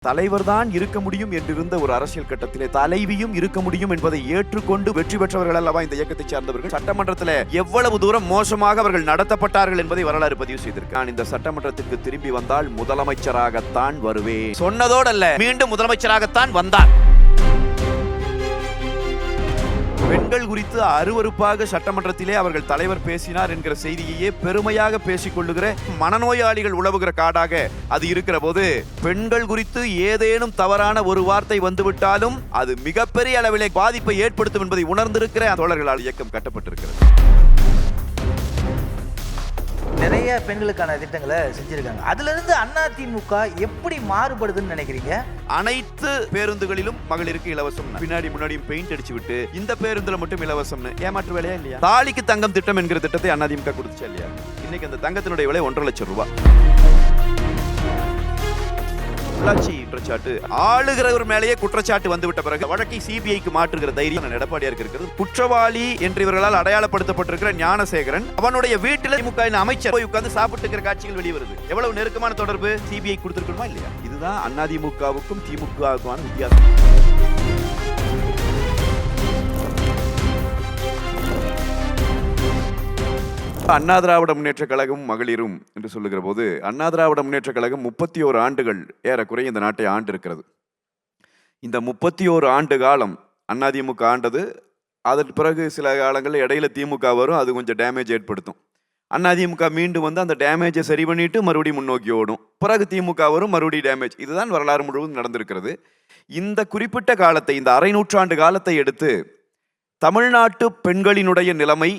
தலைவர் தான் இருக்க முடியும் என்றிருந்த ஒரு அரசியல் கட்டத்திலே தலைவியும் இருக்க முடியும் என்பதை ஏற்றுக்கொண்டு வெற்றி பெற்றவர்கள் அல்லவா இந்த இயக்கத்தை சார்ந்தவர்கள். சட்டமன்றத்தில் எவ்வளவு தூரம் மோசமாக அவர்கள் நடத்தப்பட்டார்கள் என்பதை வரலாறு பதிவு செய்திருக்கிறார். நான் இந்த சட்டமன்றத்திற்கு திரும்பி வந்தால் முதலமைச்சராகத்தான் வருவேன் சொன்னதோடு அல்ல, மீண்டும் முதலமைச்சராகத்தான் வந்தார். பெண்கள் குறித்து அருவருப்பாக சட்டமன்றத்திலே அவர்கள் தலைவர் பேசினார் என்கிற செய்தியையே பெருமையாக பேசிக் கொள்ளுகிற மனநோயாளிகள் உழவுகிற காடாக அது இருக்கிற போது, பெண்கள் குறித்து ஏதேனும் தவறான ஒரு வார்த்தை வந்துவிட்டாலும் அது மிகப்பெரிய அளவிலே பாதிப்பை ஏற்படுத்தும் என்பதை உணர்ந்திருக்கிற தோழர்களால் இயக்கம் கட்டப்பட்டிருக்கிறது. நிறைய பெண்களுக்கான திட்டங்களை செஞ்சிருக்காங்க. அதுல இருந்து அதிமுக எப்படி மாறுபடுதுன்னு நினைக்கிறீங்க? அனைத்து பேருந்துகளிலும் மகளிருக்கு இலவசம், பின்னாடி முன்னாடியும் பெயிண்ட் அடிச்சு விட்டு இந்த பேருந்துல மட்டும் இலவசம்னு ஏமாற்று வேலையா இல்லையா? தாலிக்கு தங்கம் திட்டம் என்கிற திட்டத்தை அதிமுக கொடுத்துச்சா இல்லையா? இன்னைக்கு அந்த தங்கத்தினுடைய விலை 1.5 லட்சம் ரூபாய். உள்ளாட்சி குற்றச்சாட்டு, ஆளுகிறவர் மேலேயே குற்றச்சாட்டு வந்துவிட்ட பிறகு வழக்கை சிபிஐக்கு மாற்றுகிற தைரியம் எடப்பாடியாருக்கு இருக்கிறது. குற்றவாளி என்று இவர்களால் அடையாளப்படுத்தப்பட்டிருக்கிற ஞானசேகரன் அவனுடைய வீட்டில் திமுக அமைச்சர் போய் உட்கார்ந்து சாப்பிட்டு இருக்கிற காட்சிகள் வெளிவருது. எவ்வளவு நெருக்கமான தொடர்பு சிபிஐ கொடுத்திருக்கணுமா இல்லையா? இதுதான் அதிமுகவுக்கும் திமுகவுக்குமான வித்தியாசம். அண்ணா திராவிட முன்னேற்ற கழகம் மகளிரும் என்று சொல்லுகிற போது, அண்ணா திராவிட முன்னேற்ற கழகம் 31 ஆண்டுகள் ஏறக்குறைய இந்த நாட்டை ஆண்டு இருக்கிறது. இந்த 31 ஆண்டு காலம் அதிமுக ஆண்டது. அதற்கு பிறகு சில காலங்களில் இடையில திமுக வரும், அது கொஞ்சம் டேமேஜ் ஏற்படுத்தும். அதிமுக மீண்டும் வந்து அந்த டேமேஜை சரி பண்ணிட்டு மறுபடியும் முன்னோக்கி ஓடும். பிறகு திமுக வரும், மறுபடியும் டேமேஜ். இதுதான் வரலாறு முழுவதும் நடந்திருக்கிறது. இந்த குறிப்பிட்ட காலத்தை, இந்த அரை நூற்றாண்டு காலத்தை எடுத்து தமிழ்நாட்டு பெண்களினுடைய நிலைமை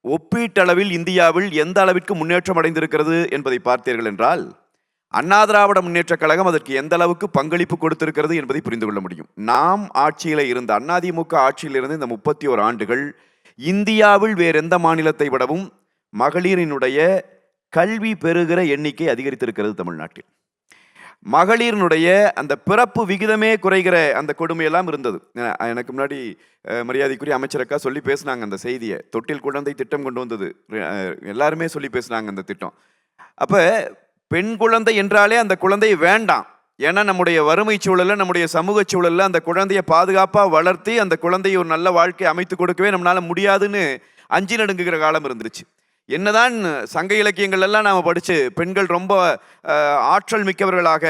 ஒப்பீட்டளவில் இந்தியாவில் எந்த அளவிற்கு முன்னேற்றம் அடைந்திருக்கிறது என்பதை பார்த்தீர்கள் என்றால், அண்ணா திராவிட முன்னேற்ற கழகம் அதற்கு எந்த அளவுக்கு பங்களிப்பு கொடுத்திருக்கிறது என்பதை புரிந்து கொள்ள முடியும். நாம் ஆட்சியில் இருந்த அதிமுக ஆட்சியில் இருந்து இந்த 31 ஆண்டுகள் இந்தியாவில் வேறு எந்த மாநிலத்தை விடவும் மகளிரினுடைய கல்வி பெறுகிற எண்ணிக்கை அதிகரித்திருக்கிறது. தமிழ்நாட்டில் மகளிரினுடைய அந்த பிறப்பு விகிதமே குறைகிற அந்த கொடுமையெல்லாம் இருந்தது. எனக்கு முன்னாடி மரியாதைக்குரிய அமைச்சரக்கா சொல்லி பேசினாங்க அந்த செய்தியை. தொட்டில் குழந்தை திட்டம் கொண்டு வந்தது, எல்லாருமே சொல்லி பேசினாங்க அந்த திட்டம். அப்போ பெண் குழந்தை என்றாலே அந்த குழந்தை வேண்டாம். ஏன்னா நம்முடைய வறுமை சூழலில், நம்முடைய சமூக சூழலில் அந்த குழந்தையை பாதுகாப்பாக வளர்த்தி அந்த குழந்தையை ஒரு நல்ல வாழ்க்கை அமைத்து கொடுக்கவே நம்மளால முடியாதுன்னு அஞ்சி நடுங்குகிற காலம் இருந்துருச்சு. என்னதான் சங்க இலக்கியங்கள் எல்லாம் நாம் படித்து பெண்கள் ரொம்ப ஆற்றல் மிக்கவர்களாக,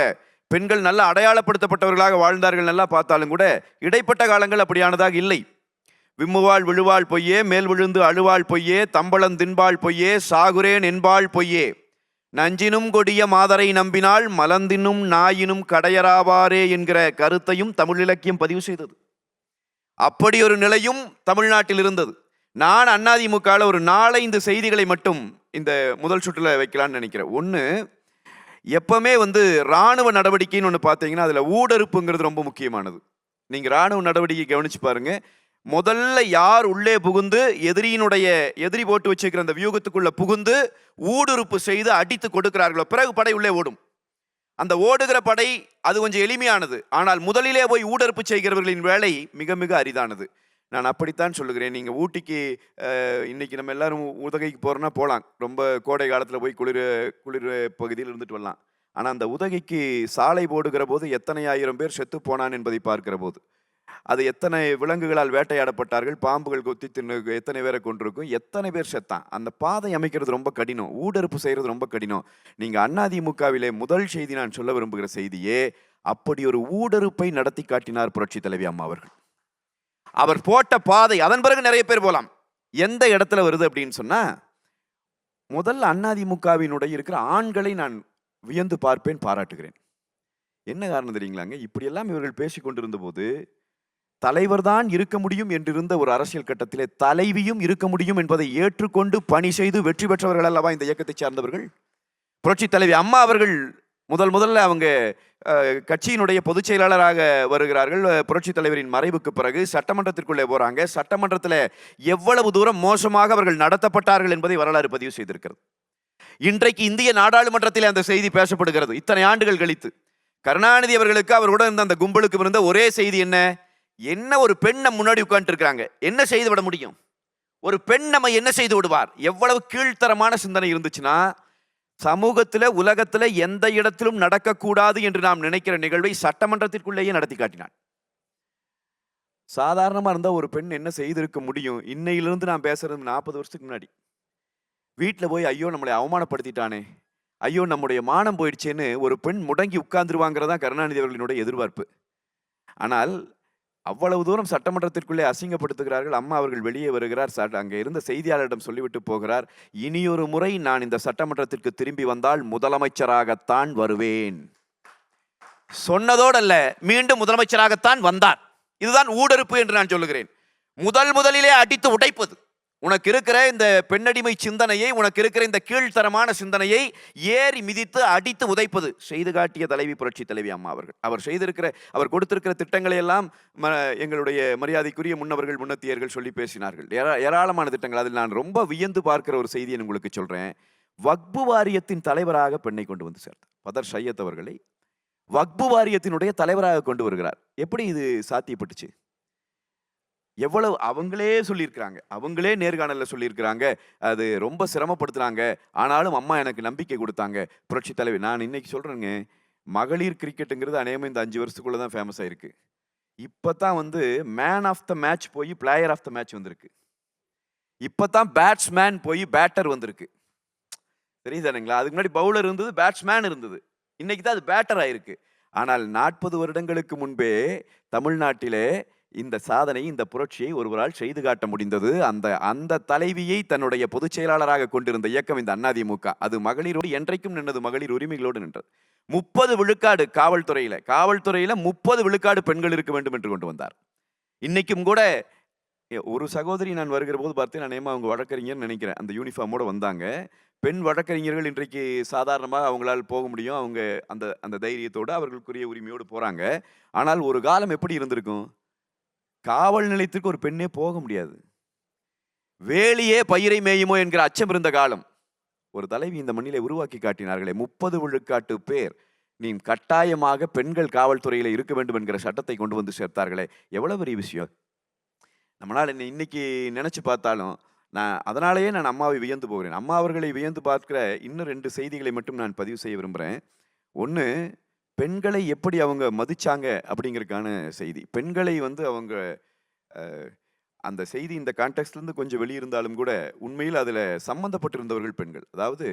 பெண்கள் நல்ல அடையாளப்படுத்தப்பட்டவர்களாக வாழ்ந்தார்கள் நல்லா பார்த்தாலும் கூட இடைப்பட்ட காலங்கள் அப்படியானதாக இல்லை. விம்முவாள் விழுவாள் பொய்யே, மேல் விழுந்து அழுவாள் பொய்யே, தம்பளம் தின்பாள் பொய்யே, சாகுரேன் என்பாள் பொய்யே, நஞ்சினும் கொடிய மாதரை நம்பினால் மலந்தினும் நாயினும் கடையராவாரே என்கிற கருத்தையும் தமிழ் இலக்கியம் பதிவு செய்தது. அப்படி ஒரு நிலையும் தமிழ்நாட்டில் இருந்தது. நான் அதிமுகவில் ஒரு 4-5 செய்திகளை மட்டும் இந்த முதல் சுற்றில் வைக்கலான்னு நினைக்கிறேன். ஒன்று, எப்பவுமே வந்து இராணுவ நடவடிக்கைன்னு ஒன்று பார்த்தீங்கன்னா அதில் ஊடறுப்புங்கிறது ரொம்ப முக்கியமானது. நீங்கள் இராணுவ நடவடிக்கை கவனிச்சு பாருங்க. முதல்ல யார் உள்ளே புகுந்து எதிரி போட்டு வச்சுக்கிற அந்த வியூகத்துக்குள்ள புகுந்து ஊடுருப்பு செய்து அடித்து கொடுக்கிறார்களோ பிறகு படை உள்ளே ஓடும். அந்த ஓடுகிற படை அது கொஞ்சம் எளிமையானது. ஆனால் முதலிலே போய் ஊடறுப்பு செய்கிறவர்களின் வேலை மிக மிக அரிதானது. நான் அப்படித்தான் சொல்லுகிறேன். நீங்கள் ஊட்டிக்கு இன்னைக்கு நம்ம எல்லாரும் உதகைக்கு போகிறோன்னா போகலாம், ரொம்ப கோடை காலத்தில் போய் குளிர் பகுதியில் இருந்துட்டு வரலாம். ஆனால் அந்த உதகைக்கு சாலை போடுகிற போது எத்தனை ஆயிரம் பேர் செத்து போனான் என்பதை பார்க்கிற போது, அது எத்தனை விலங்குகளால் வேட்டையாடப்பட்டார்கள், பாம்புகள் கொத்தி தின்னு எத்தனை பேரை கொண்டிருக்கும், எத்தனை பேர் செத்தான். அந்த பாதை அமைக்கிறது ரொம்ப கடினம், ஊடறுப்பு செய்கிறது ரொம்ப கடினம். நீங்கள் அதிமுகவிலே முதல் செய்தி நான் சொல்ல விரும்புகிற செய்தியே, அப்படி ஒரு ஊடறுப்பை நடத்தி காட்டினார் புரட்சி தலைவி அம்மா அவர்கள். அவர் போட்ட பாதை, அதன் பிறகு நிறைய பேர் போலாம். எந்த இடத்துல வருது அப்படின்னு சொன்னா, முதல்ல அதிமுகவினுடைய இருக்கிற ஆண்களை நான் வியந்து பார்ப்பேன், பாராட்டுகிறேன். என்ன காரணம் தெரியுங்களாங்க? இப்படியெல்லாம் இவர்கள் பேசிக் கொண்டிருந்த போது, தலைவர் தான் இருக்க முடியும் என்றிருந்த ஒரு அரசியல் கட்டத்திலே தலைவியும் இருக்க முடியும் என்பதை ஏற்றுக்கொண்டு பணி செய்து வெற்றி பெற்றவர்கள் அல்லவா இந்த இயக்கத்தை சார்ந்தவர்கள். புரட்சி தலைவி அம்மா அவர்கள் முதல்ல அவங்க கட்சியினுடைய பொதுச் செயலாளராக வருகிறார்கள். புரட்சி தலைவரின் மறைவுக்கு பிறகு சட்டமன்றத்திற்குள்ளே போறாங்க. சட்டமன்றத்தில் எவ்வளவு தூரம் மோசமாக அவர்கள் நடத்தப்பட்டார்கள் என்பதை வரலாறு பதிவு செய்திருக்கிறது. இன்றைக்கு இந்திய நாடாளுமன்றத்தில் அந்த செய்தி பேசப்படுகிறது. இத்தனை ஆண்டுகள் கழித்து கருணாநிதி அவர்களுக்கு அவர்களுடன் இருந்த அந்த கும்பலுக்கு இருந்த ஒரே செய்தி என்ன ஒரு பெண் நம்ம முன்னாடி உட்கார்ந்து இருக்காங்க, என்ன செய்து விட முடியும்? ஒரு பெண் நம்ம என்ன செய்து விடுவார்? எவ்வளவு கீழ்த்தரமான சிந்தனை இருந்துச்சுன்னா, சமூகத்தில் உலகத்தில் எந்த இடத்திலும் நடக்கக்கூடாது என்று நாம் நினைக்கிற நிகழ்வை சட்டமன்றத்திற்குள்ளேயே நடத்தி காட்டினான். சாதாரணமாக இருந்தால் ஒரு பெண் என்ன செய்திருக்க முடியும்? இன்னையிலிருந்து நான் பேசுறது 40 வருஷத்துக்கு முன்னாடி. வீட்டில் போய் ஐயோ நம்மளை அவமானப்படுத்திட்டானே, ஐயோ நம்முடைய மானம் போயிடுச்சேன்னு ஒரு பெண் முடங்கி உட்கார்ந்துருவாங்கிறதா கருணாநிதி அவர்களினுடைய எதிர்பார்ப்பு. ஆனால் அவ்வளவு தூரம் சட்டமன்றத்திற்குள்ளே அசிங்கப்படுத்துகிறார்கள். அம்மா அவர்கள் வெளியே வருகிறார். அங்கே இருந்த செய்தியாளரிடம் சொல்லிவிட்டு போகிறார், இனியொரு முறை நான் இந்த சட்டமன்றத்திற்கு திரும்பி வந்தால் முதலமைச்சராகத்தான் வருவேன். சொன்னதோடல்ல, மீண்டும் முதலமைச்சராகத்தான் வந்தார். இதுதான் ஊடறுப்பு என்று நான் சொல்லுகிறேன். முதலிலே அடித்து உடைப்பது. உனக்கு இருக்கிற இந்த பெண்ணடிமை சிந்தனையை, உனக்கு இருக்கிற இந்த கீழ்த்தரமான சிந்தனையை ஏறி மிதித்து அடித்து உதைப்பது செய்து காட்டிய தலைவி, புரட்சி தலைவி அம்மா அவர்கள். அவர் கொடுத்திருக்கிற திட்டங்களை எல்லாம் எங்களுடைய மரியாதைக்குரிய முன்னவர்கள், முன்னத்தியர்கள் சொல்லி பேசினார்கள். ஏராளமான திட்டங்கள். அதில் நான் ரொம்ப வியந்து பார்க்கிற ஒரு செய்தியை உங்களுக்கு சொல்றேன். வக்பு வாரியத்தின் தலைவராக பெண்ணை கொண்டு வந்து சேர்த்தார். பதர் ஷையத் அவர்களை வக்பு வாரியத்தினுடைய தலைவராக கொண்டு வருகிறார். எப்படி இது சாத்தியப்பட்டுச்சு? எவ்வளவு அவங்களே சொல்லியிருக்கிறாங்க, அவங்களே நேர்காணலில் சொல்லியிருக்கிறாங்க, அது ரொம்ப சிரமப்படுத்துனாங்க, ஆனாலும் அம்மா எனக்கு நம்பிக்கை கொடுத்தாங்க. புரட்சி தலைவி, நான் இன்னைக்கு சொல்றேங்க, மகளிர் கிரிக்கெட்டுங்கிறது அநேகமாக இந்த 5 வருஷத்துக்குள்ள தான் ஃபேமஸ் ஆயிருக்கு. இப்போ தான் மேன் ஆஃப் த மேட்ச் போய் பிளேயர் ஆஃப் த மேட்ச் வந்திருக்கு. இப்போ தான் பேட்ஸ்மேன் போய் பேட்டர் வந்திருக்கு. தெரியுதானுங்களா? அதுக்கு முன்னாடி பவுலர் இருந்தது, பேட்ஸ்மேன் இருந்தது. இன்னைக்கு தான் அது பேட்டர் ஆயிருக்கு. ஆனால் 40 வருடங்களுக்கு முன்பே தமிழ்நாட்டிலே இந்த சாதனை, இந்த புரட்சியை ஒருவரால் செய்து காட்ட முடிந்தது. அந்த தலைவியை தன்னுடைய பொதுச் செயலாளராக கொண்டிருந்த இயக்கம் இந்த அதிமுக. அது மகளிரோடு என்றைக்கும் நின்றது, மகளிர் உரிமைகளோடு நின்றது. 30 விழுக்காடு காவல்துறையில 30 விழுக்காடு பெண்கள் இருக்க வேண்டும் என்று கொண்டு வந்தார். இன்னைக்கும் கூட ஒரு சகோதரி நான் வருகிற போது பார்த்தேன், நான் அவங்க வழக்கறிஞர் நினைக்கிறேன், அந்த யூனிஃபார்மோட வந்தாங்க. பெண் வழக்கறிஞர்கள் இன்றைக்கு சாதாரணமாக அவங்களால் போக முடியும். அவங்க அந்த தைரியத்தோடு அவர்களுக்குரிய உரிமையோடு போறாங்க. ஆனால் ஒரு காலம் எப்படி இருந்திருக்கும்? காவல் நிலையத்திற்கு ஒரு பெண்ணே போக முடியாது. வேலியே பயிரை மேயுமோ என்கிற அச்சம் இருந்த காலம். ஒரு தலைவி இந்த மண்ணிலே உருவாக்கி காட்டினார்களே, 30 விழுக்காட்டு பேர் நீ கட்டாயமாக பெண்கள் காவல்துறையில இருக்க வேண்டும் என்கிற சட்டத்தை கொண்டு வந்து சேர்த்தார்களே, எவ்வளவு பெரிய விஷயம். நம்மளால் இன்னைக்கு நினைச்சு பார்த்தாலும் அதனாலேயே நான் அம்மாவை வியந்து போகிறேன். அம்மா அவர்களை வியந்து பார்க்கிற இன்னும் 2 செய்திகளை மட்டும் நான் பதிவு செய்ய விரும்புகிறேன். ஒன்று, பெண்களை எப்படி அவங்க மதிச்சாங்க அப்படிங்கிறதுக்கான செய்தி. பெண்களை அவங்க அந்த செய்தி இந்த கான்டெக்ட்லேருந்து கொஞ்சம் வெளியிருந்தாலும் கூட உண்மையில் அதில் சம்மந்தப்பட்டிருந்தவர்கள் பெண்கள். அதாவது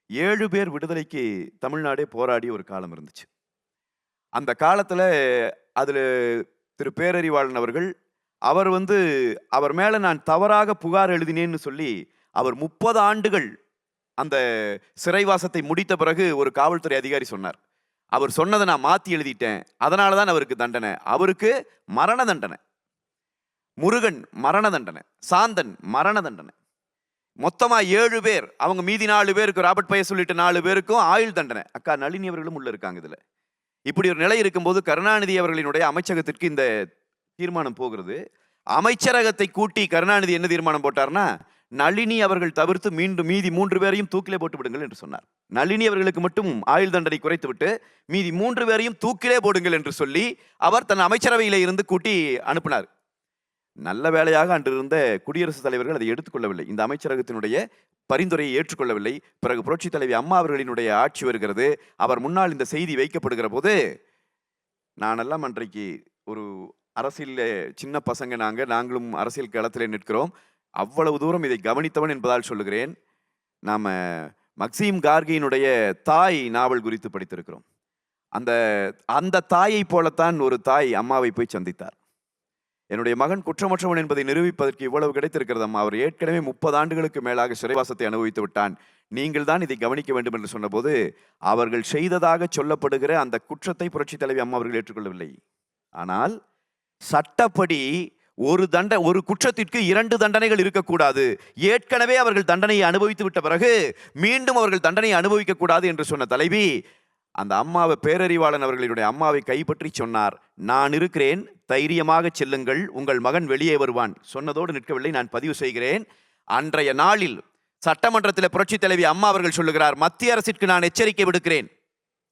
7 பேர் விடுதலைக்கு தமிழ்நாடே போராடிய ஒரு காலம் இருந்துச்சு. அந்த காலத்தில் அதில் திரு பேரறிவாளன் அவர்கள், அவர் மேலே நான் தவறாக புகார் எழுதினேன்னு சொல்லி அவர் 30 ஆண்டுகள் அந்த சிறைவாசத்தை முடித்த பிறகு ஒரு காவல்துறை அதிகாரி சொன்னார், அவர் சொன்னதை நான் மாற்றி எழுதிட்டேன், அதனால தான் அவருக்கு தண்டனை. அவருக்கு மரண தண்டனை. முருகன் மரண தண்டனை, சாந்தன் மரண தண்டனை. மொத்தமாக 7 பேர், அவங்க மீதி 4 பேருக்கு, ராபர்ட் பையஸ் உள்ளிட்ட 4 பேருக்கும் ஆயுள் தண்டனை. அக்கா நளினி அவர்களும் உள்ள இருக்காங்க. இதில் இப்படி ஒரு நிலை இருக்கும்போது கருணாநிதி அவர்களினுடைய அமைச்சகத்திற்கு இந்த தீர்மானம் போகிறது. அமைச்சரகத்தை கூட்டி கருணாநிதி என்ன தீர்மானம் போட்டார்னா, நளினி அவர்கள் தவிர்த்து மீதி 3 பேரையும் தூக்கிலே போட்டு விடுங்கள் என்று சொன்னார். நளினி அவர்களுக்கு மட்டும் ஆயுள் தண்டனை குறைத்துவிட்டு மீதி 3 பேரையும் தூக்கிலே போடுங்கள் என்று சொல்லி அவர் தன் அமைச்சரவையில இருந்து கூட்டி அனுப்பினார். நல்ல வேளையாக அன்று இருந்த குடியரசுத் தலைவர்கள் அதை எடுத்துக்கொள்ளவில்லை. இந்த அமைச்சரகத்தினுடைய பரிந்துரையை ஏற்றுக்கொள்ளவில்லை. பிறகு புரட்சி தலைவி அம்மா அவர்களினுடைய ஆட்சி வருகிறது. அவர் முன்னால் இந்த செய்தி வைக்கப்படுகிற போது, நானெல்லாம் அன்றைக்கு ஒரு அரசியலில் சின்ன பசங்க, நாங்களும் அரசியல் களத்தில் நிற்கிறோம். அவ்வளவு தூரம் இதை கவனித்தவன் என்பதால் சொல்லுகிறேன். நாம் மக்சீம் கார்கியினுடைய தாய் நாவல் குறித்து படித்திருக்கிறோம். அந்த தாயை போலத்தான் ஒரு தாய் அம்மாவை போய் சந்தித்தார். என்னுடைய மகன் குற்றமற்றவன் என்பதை நிரூபிப்பதற்கு இவ்வளவு கிடைத்திருக்கிறது அம்மா. அவர் ஏற்கனவே 30 ஆண்டுகளுக்கு மேலாக சிறைவாசத்தை அனுபவித்து விட்டான், நீங்கள் தான் இதை கவனிக்க வேண்டும் என்று சொன்னபோது, அவர்கள் செய்ததாக சொல்லப்படுகிற அந்த குற்றத்தை புரட்சி தலைவி அம்மா அவர்கள் ஏற்றுக்கொள்ளவில்லை. ஆனால் சட்டப்படி ஒரு குற்றத்திற்கு 2 தண்டனைகள் இருக்கக்கூடாது. ஏற்கனவே அவர்கள் தண்டனையை அனுபவித்து விட்ட பிறகு மீண்டும் அவர்கள் தண்டனையை அனுபவிக்க கூடாது என்று சொன்ன தலைவி அந்த அம்மாவை, பேரறிவாளன் அவர்களுடைய அம்மாவை கைப்பற்றி சொன்னார், நான் இருக்கிறேன், தைரியமாக செல்லுங்கள், உங்கள் மகன் வெளியே வருவான். சொன்னதோடு நிற்கவில்லை, நான் பதிவு செய்கிறேன். அன்றைய நாளில் சட்டமன்றத்தில் புரட்சி தலைவி அம்மா அவர்கள் சொல்லுகிறார், மத்திய அரசிற்கு நான் எச்சரிக்கை விடுக்கிறேன்.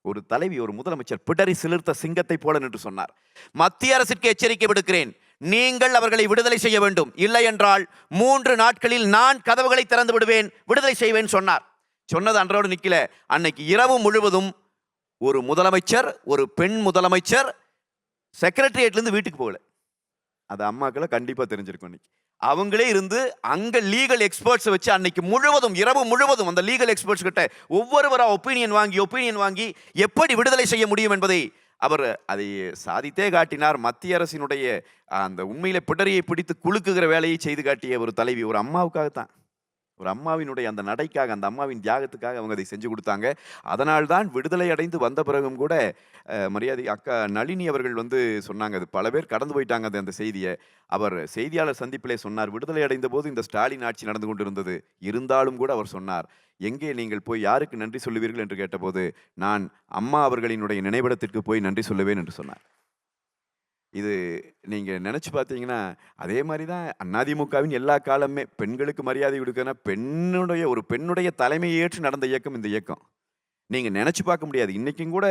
ஒரு தலைவி, ஒரு முதலமைச்சர் பிடரி சிலிர்த்த சிங்கத்தை போல நின்று சொன்னார், மத்திய அரசிற்கு எச்சரிக்கை விடுக்கிறேன், நீங்கள் அவர்களை விடுதலை செய்ய வேண்டும், இல்லை என்றால் 3 நாட்களில் நான் கதவுகளை திறந்து விடுவேன், விடுதலை செய்வேன் சொன்னார். சொன்னது அன்றோடு நிக்கல. அன்னைக்கு இரவு முழுவதும் ஒரு முதலமைச்சர், ஒரு பெண் முதலமைச்சர் செக்ரட்டரியேட்ல இருந்து வீட்டுக்கு போகல. அது அம்மாக்களை கண்டிப்பா தெரிஞ்சிருக்கும். இன்னைக்கு அவங்களே இருந்து அங்க லீகல் எக்ஸ்பர்ட்ஸ் வச்சு அன்னைக்கு முழுவதும் இரவு முழுவதும் அந்த லீகல் எக்ஸ்பர்ட்ஸ் கிட்ட ஒவ்வொருவரா ஒப்பீனியன் வாங்கி எப்படி விடுதலை செய்ய முடியும் என்பதை அவர் அதை சாதித்தே காட்டினார். மத்திய அரசினுடைய அந்த உண்மையிலே பிடரியை பிடித்து குலுக்குகிற வேலையை செய்து காட்டிய ஒரு தலைவி, ஒரு அம்மாவுக்காகத்தான், ஒரு அம்மாவினுடைய அந்த நடைக்காக, அந்த அம்மாவின் தியாகத்துக்காக அவங்க அதை செஞ்சு கொடுத்தாங்க. அதனால்தான் விடுதலை அடைந்து வந்த பிறகும் கூட மரியாதை அக்கா நளினி அவர்கள் வந்து சொன்னாங்க, அது பல பேர் கடந்து போயிட்டாங்க அந்த செய்தியை. அவர் செய்தியாளர் சந்திப்பிலே சொன்னார், விடுதலை அடைந்த போது இந்த ஸ்டாலின் ஆட்சி நடந்து கொண்டிருந்தது, இருந்தாலும் கூட அவர் சொன்னார், எங்கே நீங்கள் போய் யாருக்கு நன்றி சொல்லுவீர்கள் என்று கேட்டபோது, நான் அம்மா அவர்களினுடைய நினைவிடத்திற்கு போய் நன்றி சொல்லுவேன் என்று சொன்னார். இது நீங்க நினைச்சு பார்த்தீங்கன்னா, அதே மாரி தான் அதிமுகவின் எல்லா காலமுமே பெண்களுக்கு மரியாதை கொடுக்கணும்னா, ஒரு பெண்ணுடைய தலைமையை ஏற்று நடந்த இயக்கம் இந்த இயக்கம். நீங்க நினைச்சு பார்க்க முடியாது. இன்னைக்கும் கூட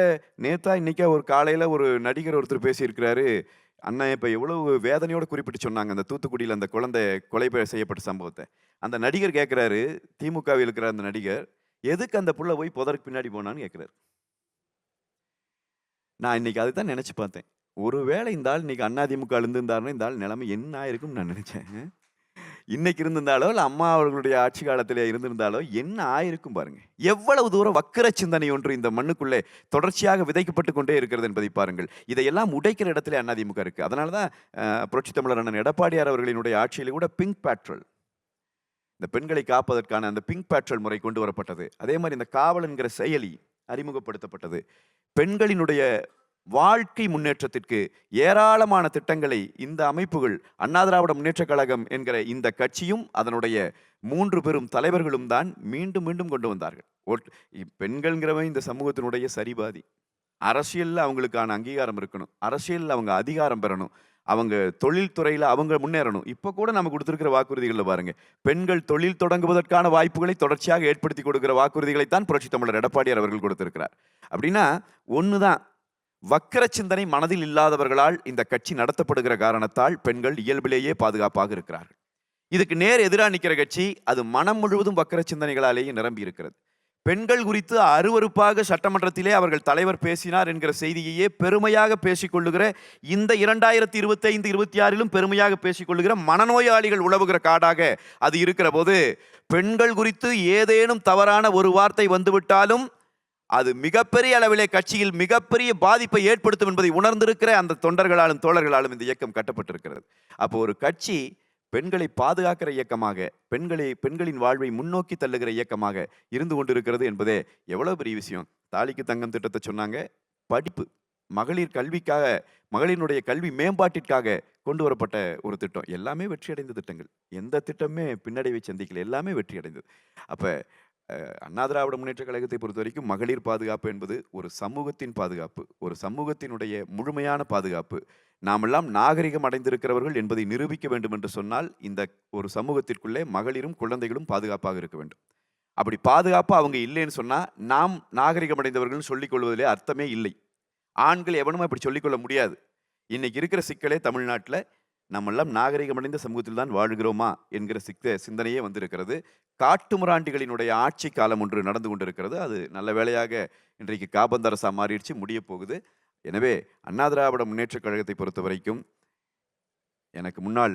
இன்னைக்கா ஒரு காலையில ஒரு நடிகர் ஒருத்தர் பேசியிருக்கிறாரு. அண்ணா இப்ப எவ்வளவு வேதனையோட குறிப்பிட்டு சொன்னாங்க, அந்த தூத்துக்குடியில அந்த குழந்தை கொலை செய்யப்பட்ட சம்பவத்த. அந்த நடிகர் கேட்கிறாரு, திமுகவில் இருக்கிற அந்த நடிகர், எதுக்கு அந்த புள்ள போய் புதருக்கு பின்னாடி போனான்னு கேட்கிறாரு. நான் இன்னைக்கு அதுதான் நினைச்சு பார்த்தேன். ஒருவேளை இந்த ஆள் இன்னைக்கு அதிமுக இருந்திருந்தாருன்னா இந்த ஆள் நிலைமை என்ன ஆயிருக்கும்னு நான் நினைச்சேன். இன்னைக்கு இருந்திருந்தாலோ இல்ல அம்மா அவர்களுடைய ஆட்சி காலத்திலே இருந்திருந்தாலோ என்ன ஆயிருக்கும் பாருங்க. எவ்வளவு தூரம் வக்கிர சிந்தனை ஒன்று இந்த மண்ணுக்குள்ளே தொடர்ச்சியாக விதைக்கப்பட்டு கொண்டே இருக்கிறது என்பதை பாருங்கள். இதையெல்லாம் உடைக்கிற இடத்துல அதிமுக இருக்கு. அதனாலதான் புரட்சித் தமிழர் அண்ணன் எடப்பாடியார் அவர்களினுடைய ஆட்சியில கூட பிங்க் பேட்ரோல், இந்த பெண்களை காப்பதற்கான அந்த பிங்க் பேட்ரோல் முறை கொண்டு வரப்பட்டது. அதே மாதிரி இந்த காவல் என்கிற செயலி அறிமுகப்படுத்தப்பட்டது. பெண்களினுடைய வாழ்க்கை முன்னேற்றத்திற்கு ஏராளமான திட்டங்களை இந்த அமைப்புகள், அண்ணா திராவிட முன்னேற்றக் கழகம் என்கிற இந்த கட்சியும் அதனுடைய 3 பெரும் தலைவர்களும் தான் மீண்டும் மீண்டும் கொண்டு வந்தார்கள். பெண்கள்ங்கிறவன் இந்த சமூகத்தினுடைய சரிபாதி. அரசியல்ல அவங்களுக்கான அங்கீகாரம் இருக்கணும், அரசியல்ல அவங்க அதிகாரம் பெறணும், அவங்க தொழில்துறையில அவங்க முன்னேறணும். இப்போ கூட நம்ம கொடுத்திருக்கிற வாக்குறுதிகளில் பாருங்க, பெண்கள் தொழில் தொடங்குவதற்கான வாய்ப்புகளை தொடர்ச்சியாக ஏற்படுத்தி கொடுக்கிற வாக்குறுதிகளைத்தான் புரட்சித் தமிழர் எடப்பாடியார் அவர்கள் கொடுத்திருக்கிறார். அப்படின்னா ஒண்ணுதான், வக்கர சிந்தனை மனதில் இல்லாதவர்களால் இந்த கட்சி நடத்தப்படுகிற காரணத்தால் பெண்கள் இயல்பிலேயே பாதுகாப்பாக இருக்கிறார்கள். இதுக்கு நேர் எதிராக நிற்கிற கட்சி அது மனம் முழுவதும் வக்கர சிந்தனைகளாலேயே நிரம்பி இருக்கிறது. பெண்கள் குறித்து அருவருப்பாக சட்டமன்றத்திலே அவர்கள் தலைவர் பேசினார் என்கிற செய்தியையே பெருமையாக பேசிக்கொள்ளுகிற இந்த 2025-26 பெருமையாக பேசிக்கொள்ளுகிற மனநோயாளிகள் உழவுகிற காடாக அது இருக்கிற போது, பெண்கள் குறித்து ஏதேனும் தவறான ஒரு வார்த்தை வந்துவிட்டாலும் அது மிகப்பெரிய அளவிலே கட்சியில் மிகப்பெரிய பாதிப்பை ஏற்படுத்தும் என்பதை உணர்ந்திருக்கிற அந்த தொண்டர்களாலும் தோழர்களாலும் இந்த இயக்கம் கட்டப்பட்டிருக்கிறது. அப்போ ஒரு கட்சி பெண்களை பாதுகாக்கிற இயக்கமாக, பெண்களின் வாழ்வை முன்னோக்கி தள்ளுகிற இயக்கமாக இருந்து கொண்டிருக்கிறது என்பதே எவ்வளவு பெரிய விஷயம். தாலிக்கு தங்கம் திட்டத்தை சொன்னாங்க, படிப்பு, மகளிர் கல்விக்காக, மகளினுடைய கல்வி மேம்பாட்டிற்காக கொண்டு வரப்பட்ட ஒரு திட்டம். எல்லாமே வெற்றி அடைந்த திட்டங்கள், எந்த திட்டமே பின்னடைவை சந்திக்கல, எல்லாமே வெற்றி அடைந்தது. அப்ப அண்ணா திராவிட முன்னேற்ற கழகத்தை பொறுத்த வரைக்கும் மகளிர் பாதுகாப்பு என்பது ஒரு சமூகத்தின் பாதுகாப்பு, ஒரு சமூகத்தினுடைய முழுமையான பாதுகாப்பு. நாமெல்லாம் நாகரிகம் அடைந்திருக்கிறவர்கள் என்பதை நிரூபிக்க வேண்டும் என்று சொன்னால் இந்த ஒரு சமூகத்திற்குள்ளே மகளிரும் குழந்தைகளும் பாதுகாப்பாக இருக்க வேண்டும். அப்படி பாதுகாப்பாக அவங்க இல்லைன்னு சொன்னா நாம் நாகரிகம் அடைந்தவர்கள் சொல்லிக் கொள்வதிலே அர்த்தமே இல்லை. ஆண்கள் எவனும் அப்படி சொல்லிக்கொள்ள முடியாது. இன்னைக்கு இருக்கிற சிக்கலே தமிழ்நாட்டில் நம்மெல்லாம் நாகரிகம் அடைந்த சமூகத்தில் தான் வாழ்கிறோமா என்கிற சிந்தனையே வந்திருக்கிறது. காட்டுமிராண்டிகளினுடைய ஆட்சி காலம் ஒன்று நடந்து கொண்டிருக்கிறது. அது நல்ல வேளையாக இன்றைக்கு காபந்தரசா மாறிடுச்சு, முடிய போகுது. எனவே அண்ணா திராவிட முன்னேற்ற கழகத்தை பொறுத்த வரைக்கும் எனக்கு முன்னால்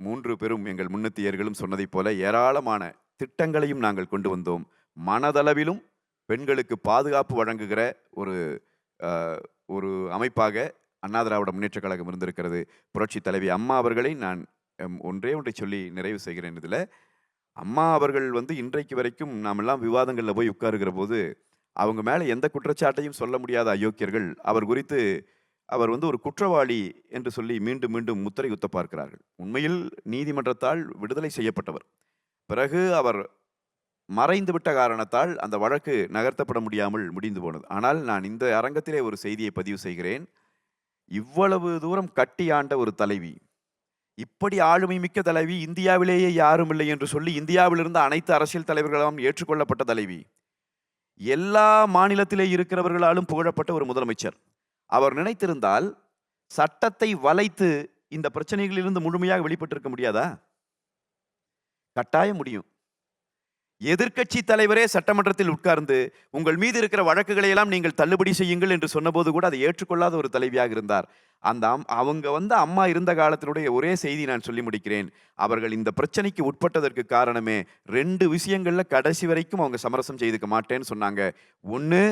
3 பெரும் எங்கள் முன்னத்தியர்களும் சொன்னதைப் போல ஏராளமான திட்டங்களையும் நாங்கள் கொண்டு வந்தோம். மனதளவிலும் பெண்களுக்கு பாதுகாப்பு வழங்குகிற ஒரு அமைப்பாக அண்ணா திராவிட முன்னேற்ற கழகம் இருந்திருக்கிறது. புரட்சி தலைவி அம்மா அவர்களை நான் ஒன்றை சொல்லி நிறைவு செய்கிறேன். இதில் அம்மா அவர்கள் இன்றைக்கு வரைக்கும் நாமெல்லாம் விவாதங்களில் போய் உட்காருகிற போது அவங்க மேலே எந்த குற்றச்சாட்டையும் சொல்ல முடியாத அயோக்கியர்கள் அவர் குறித்து அவர் ஒரு குற்றவாளி என்று சொல்லி மீண்டும் மீண்டும் முத்திரை குத்த பார்க்கிறார்கள். உண்மையில் நீதிமன்றத்தால் விடுதலை செய்யப்பட்டவர், பிறகு அவர் மறைந்து விட்ட காரணத்தால் அந்த வழக்கு நகர்த்தப்பட முடியாமல் முடிந்து போனது. ஆனால் நான் இந்த அரங்கத்திலே ஒரு செய்தியை பதிவு செய்கிறேன். இவ்வளவு தூரம் கட்டி ஆண்ட ஒரு தலைவி, இப்படி ஆளுமை மிக்க தலைவி இந்தியாவிலேயே யாரும் இல்லை என்று சொல்லி இந்தியாவிலிருந்து அனைத்து அரசியல் தலைவர்களாலும் ஏற்றுக்கொள்ளப்பட்ட தலைவி, எல்லா மாநிலத்திலே இருக்கிறவர்களாலும் புகழப்பட்ட ஒரு முதலமைச்சர், அவர் நினைத்திருந்தால் சட்டத்தை வளைத்து இந்த பிரச்சனைகளிலிருந்து முழுமையாக வெளிப்பட்டிருக்க முடியாதா? கட்டாயம் முடியும். எதிர்க்கட்சி தலைவரே சட்டமன்றத்தில் உட்கார்ந்து உங்கள் மீது இருக்கிற வழக்குகளை எல்லாம் நீங்கள் தள்ளுபடி செய்யுங்கள் என்று சொன்னபோது கூட அதை ஏற்றுக்கொள்ளாத ஒரு தலைவியாக இருந்தார். அவங்க அம்மா இருந்த காலத்தினுடைய ஒரே செய்தி நான் சொல்லி முடிக்கிறேன். அவர்கள் இந்த பிரச்சனைக்கு உட்பட்டதற்கு காரணமே 2 விஷயங்கள்ல கடைசி வரைக்கும் அவங்க சமரசம் செய்துக்க மாட்டேன்னு சொன்னாங்க. ஒண்ணு,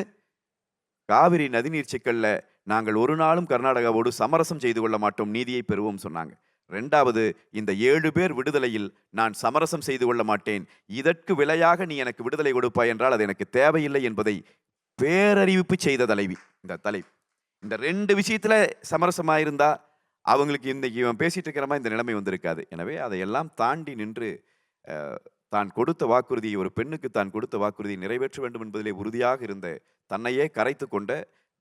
காவிரி நதிநீர் சிக்கல்ல நாங்கள் ஒரு நாளும் கர்நாடகாவோடு சமரசம் செய்து கொள்ள மாட்டோம், நீதியை பெறுவோம் சொன்னாங்க. 2வது, இந்த 7 பேர் விடுதலையில் நான் சமரசம் செய்து கொள்ள மாட்டேன், இதற்கு விலையாக நீ எனக்கு விடுதலை கொடுப்பாய் என்றால் அது எனக்கு தேவையில்லை என்பதை பேரறிவிப்பு செய்த தலைவி இந்த தலைவி. இந்த 2 விஷயத்துல சமரசமாயிருந்தா அவங்களுக்கு இன்னைக்கு இவன் பேசிட்டு இருக்கிற மாதிரி இந்த நிலைமை வந்திருக்காது. எனவே அதையெல்லாம் தாண்டி நின்று தான் கொடுத்த வாக்குறுதியை, ஒரு பெண்ணுக்கு தான் கொடுத்த வாக்குறுதியை நிறைவேற்ற வேண்டும் என்பதிலே உறுதியாக இருந்த, தன்னையே கரைத்து கொண்ட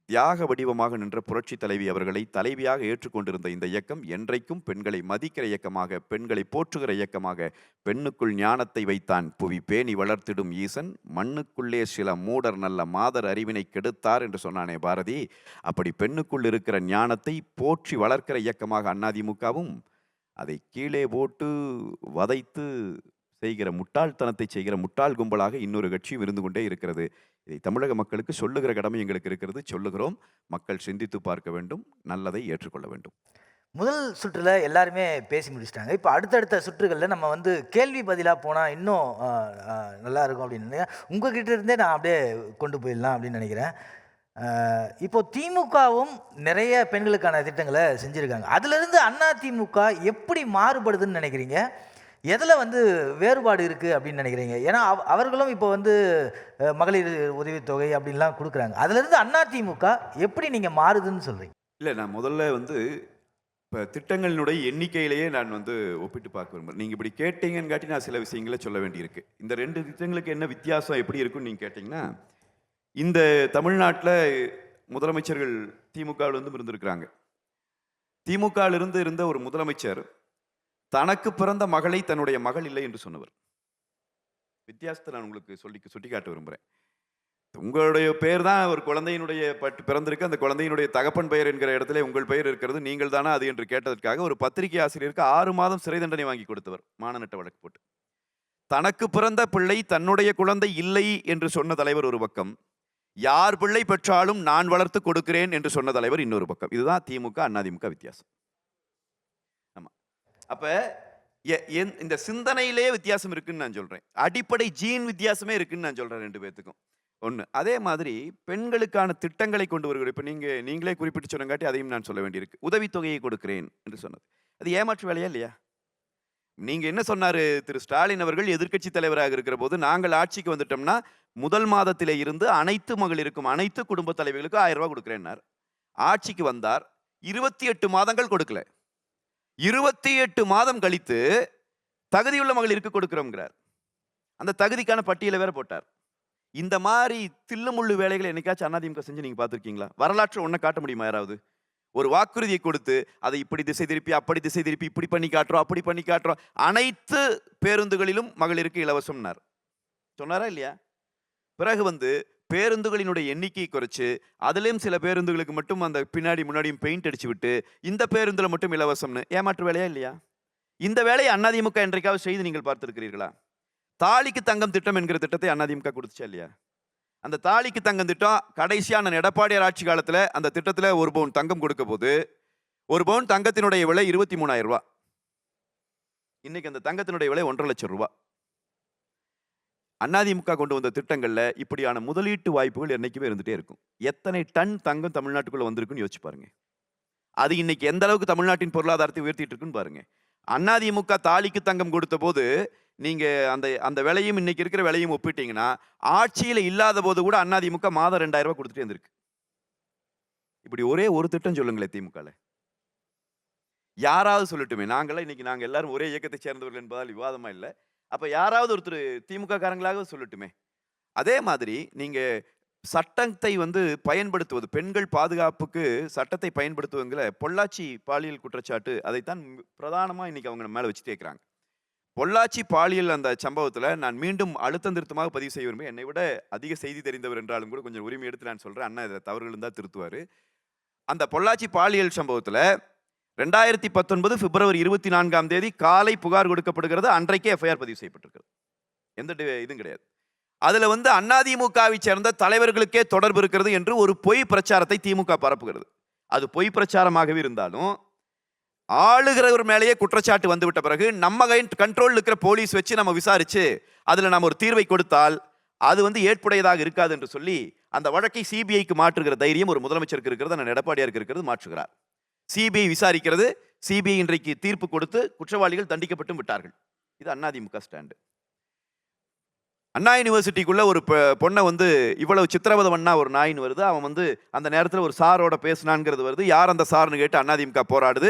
தியாக வடிவமாக நின்ற புரட்சி தலைவி அவர்களை தலைவியாக ஏற்றுக்கொண்டிருந்த இந்த இயக்கம் என்றைக்கும் பெண்களை மதிக்கிற இயக்கமாக, பெண்களை போற்றுகிற இயக்கமாக, பெண்ணுக்குள் ஞானத்தை வைத்தான் புவி பேணி வளர்த்திடும் ஈசன், மண்ணுக்குள்ளே சில மூடர் நல்ல மாதர் அறிவினை கெடுத்தார் என்று சொன்னானே பாரதி. அப்படி பெண்ணுக்குள் இருக்கிற ஞானத்தை போற்றி வளர்க்கிற இயக்கமாக அதிமுகவும், அதை கீழே போட்டு வதைத்து செய்கிற முட்டாள்தனத்தை செய்கிற முட்டாள் கும்பலாக இன்னொரு கட்சியும் இருந்து கொண்டே இருக்கிறது. இதை தமிழக மக்களுக்கு சொல்லுகிற கடமை எங்களுக்கு இருக்கிறது. சொல்லுகிறோம். மக்கள் சிந்தித்து பார்க்க வேண்டும், நல்லதை ஏற்றுக்கொள்ள வேண்டும். முதல் சுற்றுல எல்லாருமே பேசி முடிச்சிட்டாங்க. இப்போ அடுத்தடுத்த சுற்றுகளில் நம்ம வந்து கேள்வி பதிலாக போனால் இன்னும் நல்லா இருக்கும் அப்படின்னு உங்ககிட்ட இருந்தே நான் அப்படியே கொண்டு போயிடலாம் அப்படின்னு நினைக்கிறேன். இப்போ திமுகவும் நிறைய பெண்களுக்கான திட்டங்களை செஞ்சுருக்காங்க. அதுலேருந்து அதிமுக எப்படி மாறுபடுதுன்னு நினைக்கிறீங்க? எதில் வந்து வேறுபாடு இருக்குது அப்படின்னு நினைக்கிறீங்க? ஏன்னா அவர்களும் இப்போ வந்து மகளிர் உதவித்தொகை அப்படின்லாம் கொடுக்குறாங்க. அதுலேருந்து அதிமுக எப்படி நீங்கள் மாறுதுன்னு சொல்கிறீங்க? இல்லை, நான் முதல்ல வந்து இப்போ திட்டங்களினுடைய எண்ணிக்கையிலேயே நான் வந்து ஒப்பிட்டு பார்க்க விரும்புகிறேன். நீங்கள் இப்படி கேட்டீங்கன்னு காட்டி நான் சில விஷயங்களை சொல்ல வேண்டியிருக்கு. இந்த 2 திட்டங்களுக்கு என்ன வித்தியாசம் எப்படி இருக்குன்னு நீங்கள் கேட்டிங்கன்னா, இந்த தமிழ்நாட்டில் முதலமைச்சர்கள் திமுகவிலிருந்து இருந்திருக்கிறாங்க. திமுகவிலிருந்து இருந்த ஒரு முதலமைச்சர் தனக்கு பிறந்த மகளை தன்னுடைய மகள் இல்லை என்று சொன்னவர். வித்தியாசத்தை நான் உங்களுக்கு சுட்டி காட்ட விரும்புகிறேன். உங்களுடைய பெயர் தான் ஒரு குழந்தையினுடைய பிறந்திருக்கு, அந்த குழந்தையினுடைய தகப்பன் பெயர் என்கிற இடத்துல உங்கள் பெயர் இருக்கிறது, நீங்கள் தானா அது என்று கேட்டதற்காக ஒரு பத்திரிகை ஆசிரியருக்கு 6 மாதம் சிறை தண்டனை வாங்கி கொடுத்தவர், மானநட்ட வழக்கு போட்டு. தனக்கு பிறந்த பிள்ளை தன்னுடைய குழந்தை இல்லை என்று சொன்ன தலைவர் ஒரு பக்கம், யார் பிள்ளை பெற்றாலும் நான் வளர்த்து கொடுக்கிறேன் என்று சொன்ன தலைவர் இன்னொரு பக்கம். இதுதான் திமுக அதிமுக வித்தியாசம். ஆமா, அப்ப இந்த சிந்தனையிலே வித்தியாசம் இருக்குன்னு நான் சொல்றேன். அடிப்படை ஜீன் வித்தியாசமே இருக்குன்னு நான் சொல்றேன் 2 பேத்துக்கும். ஒன்று, அதே மாதிரி பெண்களுக்கான திட்டங்களை கொண்டு வருகிறோம். இப்போ நீங்களே குறிப்பிட்டு சொன்னங்காட்டி அதையும் நான் சொல்ல வேண்டியிருக்கு. உதவித்தொகையை கொடுக்கிறேன் என்று சொன்னது அது ஏமாற்று வேலையா இல்லையா? நீங்க என்ன சொன்னாரு திரு ஸ்டாலின் அவர்கள் எதிர்க்கட்சி தலைவராக இருக்கிற போது, நாங்கள் ஆட்சிக்கு வந்துட்டோம்னா முதல் மாதத்திலே இருந்து அனைத்து மகளிருக்கும், அனைத்து குடும்ப தலைவர்களுக்கும் 1000 ரூபாய் கொடுக்கிறேன்னார். ஆட்சிக்கு வந்தார், 28 மாதங்கள் கொடுக்கல. 28 மாதம் கழித்து தகுதியுள்ள மகளிருக்கு கொடுக்கிறோம்ங்கிறார். அந்த தகுதிக்கான பட்டியலை வேற போட்டார். இந்த மாதிரி தில்லுமுள்ளு வேலைகளை என்னைக்காச்சும் அதிமுக செஞ்சு நீங்க பார்த்துருக்கீங்களா? வரலாற்று ஒன்றை காட்ட முடியுமா யாராவது? ஒரு வாக்குறுதியை கொடுத்து அதை இப்படி திசை திருப்பி, அப்படி திசை திருப்பி, இப்படி பண்ணி காட்டுறோம், அப்படி பண்ணி காட்டுறோம், அனைத்து பேருந்துகளிலும் மகளிருக்கு இலவசம்னார். சொன்னாரா இல்லையா? பிறகு வந்து பேருந்துகளினுடைய எண்ணிக்கையை குறைச்சு அதுலேயும் சில பேருந்துகளுக்கு மட்டும் அந்த பின்னாடி முன்னாடியும் பெயிண்ட் அடிச்சு விட்டு இந்த பேருந்துல மட்டும் இலவசம்னு ஏமாற்று வேலையா இல்லையா? இந்த வேலையை அதிமுக என்றைக்காவது செய்து நீங்கள் பார்த்திருக்கிறீர்களா? தாலிக்கு தங்கம் திட்டம் என்கிற திட்டத்தை அதிமுக கொடுத்துச்சா இல்லையா? அந்த தாலிக்கு தங்கம் திட்டம் கடைசியான எடப்பாடியார் ஆட்சி காலத்தில் அந்த திட்டத்தில் 1 பவுன் தங்கம் கொடுக்க போது 1 பவுன் தங்கத்தினுடைய விலை 23,000 ரூபாய். இன்னைக்கு அந்த தங்கத்தினுடைய விலை 1,50,000 லட்சம் ரூபாய். அதிமுக கொண்டு வந்த திட்டங்கள்ல இப்படியான முதலீட்டு வாய்ப்புகள் என்னைக்குமே இருந்துட்டே இருக்கும். எத்தனை டன் தங்கம் தமிழ்நாட்டுக்குள்ள வந்திருக்குன்னு யோசிச்சு பாருங்க. அது இன்னைக்கு எந்த அளவுக்கு தமிழ்நாட்டின் பொருளாதாரத்தை உயர்த்திட்டு இருக்குன்னு பாருங்க. அதிமுக தாலிக்கு தங்கம் கொடுத்த போது நீங்க அந்த விலையும் இன்னைக்கு இருக்கிற விலையும் ஒப்பிட்டீங்கன்னா, ஆட்சியில இல்லாத போது கூட அதிமுக மாதம் 2000 ரூபாய் கொடுத்துட்டே இருந்திருக்கு. இப்படி ஒரே ஒரு திட்டம் சொல்லுங்களேன் திமுகல. யாராவது சொல்லட்டுமே. நாங்க எல்லாரும் ஒரே இயக்கத்தை சேர்ந்தவர்கள் என்பதால் விவாதமா இல்லை. அப்ப யாராவது ஒருத்தர் திமுக காரங்களாக சொல்லட்டுமே. அதே மாதிரி நீங்க சட்டத்தை வந்து பயன்படுத்துவது, பெண்கள் பாதுகாப்புக்கு சட்டத்தை பயன்படுத்துவங்கிற பொள்ளாச்சி பாலியல் குற்றச்சாட்டு, அதைத்தான் பிரதானமா இன்னைக்கு அவங்க மேல வச்சுட்டே இருக்கிறாங்க. பொள்ளாச்சி பாலியல் அந்த சம்பவத்தில் நான் மீண்டும் அழுத்தம் திருத்தமாக பதிவு செய்ய விரும்புகிறேன். என்னை விட அதிக செய்தி தெரிந்தவர் என்றாலும் கூட கொஞ்சம் உரிமை எடுத்து நான் சொல்கிறேன். அண்ணா இதில் தவறுகள் இருந்தால் திருத்துவார். அந்த பொள்ளாச்சி பாலியல் சம்பவத்தில் 2019 பிப்ரவரி 24ஆம் தேதி காலை புகார் கொடுக்கப்படுகிறது. அன்றைக்கே எஃப்ஐஆர் பதிவு செய்யப்பட்டிருக்கிறது. இதுவும் கிடையாது. அதுல வந்து அதிமுகவை சேர்ந்த தலைவர்களுக்கே தொடர்பு இருக்கிறது என்று ஒரு பொய் பிரச்சாரத்தை திமுக பரப்புகிறது. அது பொய் பிரச்சாரமாகவே இருந்தாலும் ஆளுகிறவர் மேலேயே குற்றச்சாட்டு வந்துவிட்ட பிறகு நம்ம கண்ட்ரோல் இருக்கிற போலீஸ் வச்சு நம்ம விசாரிச்சு அதுல நம்ம ஒரு தீர்வை கொடுத்தால் அது வந்து ஏற்புடையதாக இருக்காது என்று சொல்லி அந்த வழக்கை சிபிஐக்கு மாற்றுகிற தைரியம் ஒரு முதலமைச்சருக்கு இருக்கிறது, அண்ணன் எடப்பாடியாருக்கு இருக்கிறது, மாற்றுகிறார். சிபிஐ விசாரிக்கிறது. சிபிஐ இன்றைக்கு தீர்ப்பு கொடுத்து குற்றவாளிகள் தண்டிக்கப்பட்டும் விட்டார்கள். இது அதிமுக ஸ்டாண்டு. அண்ணா யூனிவர்சிட்டிக்குள்ள ஒரு பொண்ணை வந்து இவ்வளவு சித்திரவதை பண்ணா ஒரு நாயின்னு வருது. அவன் வந்து அந்த நேரத்தில் ஒரு சாரோட பேசினான்ங்கிறது வருது. யார் அந்த சார்னு கேட்டு அதிமுக போராடுது.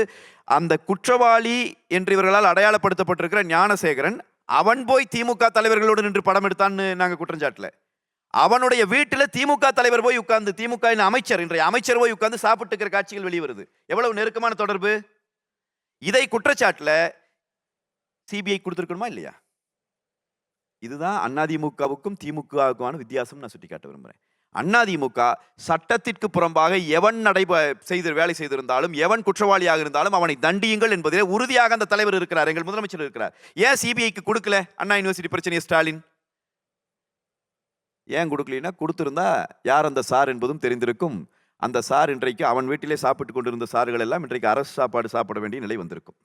அந்த குற்றவாளி என்று இவர்களால் அடையாளப்படுத்தப்பட்டிருக்கிற ஞானசேகரன் அவன் போய் திமுக தலைவர்களோடு நின்று படம் எடுத்தான்னு நாங்கள் குற்றஞ்சாட்டல. அவனுடைய வீட்டில் திமுக தலைவர் போய் உட்கார்ந்து, திமுக அமைச்சர், இன்றைய அமைச்சர் போய் உட்கார்ந்து சாப்பிட்டு இருக்கிற காட்சிகள் வெளிவருது. எவ்வளவு நெருக்கமான தொடர்பு! இதை குற்றச்சாட்டுல சிபிஐ கொடுத்திருக்கணுமா இல்லையா? இதுதான் அதிமுகவுக்கும் திமுகவுக்குமான வித்தியாசம் நான் சுட்டி காட்ட விரும்புகிறேன். அதிமுக சட்டத்திற்கு புறம்பாக எவன் வேலை செய்திருந்தாலும், எவன் குற்றவாளியாக இருந்தாலும் அவனை தண்டியுங்கள் என்பதிலே உறுதியாக அந்த தலைவர் இருக்கிறார், எங்கள் முதலமைச்சர் இருக்கிறார். ஏன் சிபிஐக்கு கொடுக்கல அண்ணா யூனிவர்சிட்டி பிரச்சனையை ஸ்டாலின்? ஏன் கொடுக்கலன்னா, கொடுத்திருந்தா யார் அந்த சார் என்பதும் தெரிந்திருக்கும். அந்த சார் இன்றைக்கு அவன் வீட்டிலே சாப்பிட்டு கொண்டிருந்த சார்கள் எல்லாம் இன்றைக்கு அரசு சாப்பாடு சாப்பிட வேண்டிய நிலை வந்திருக்கும்.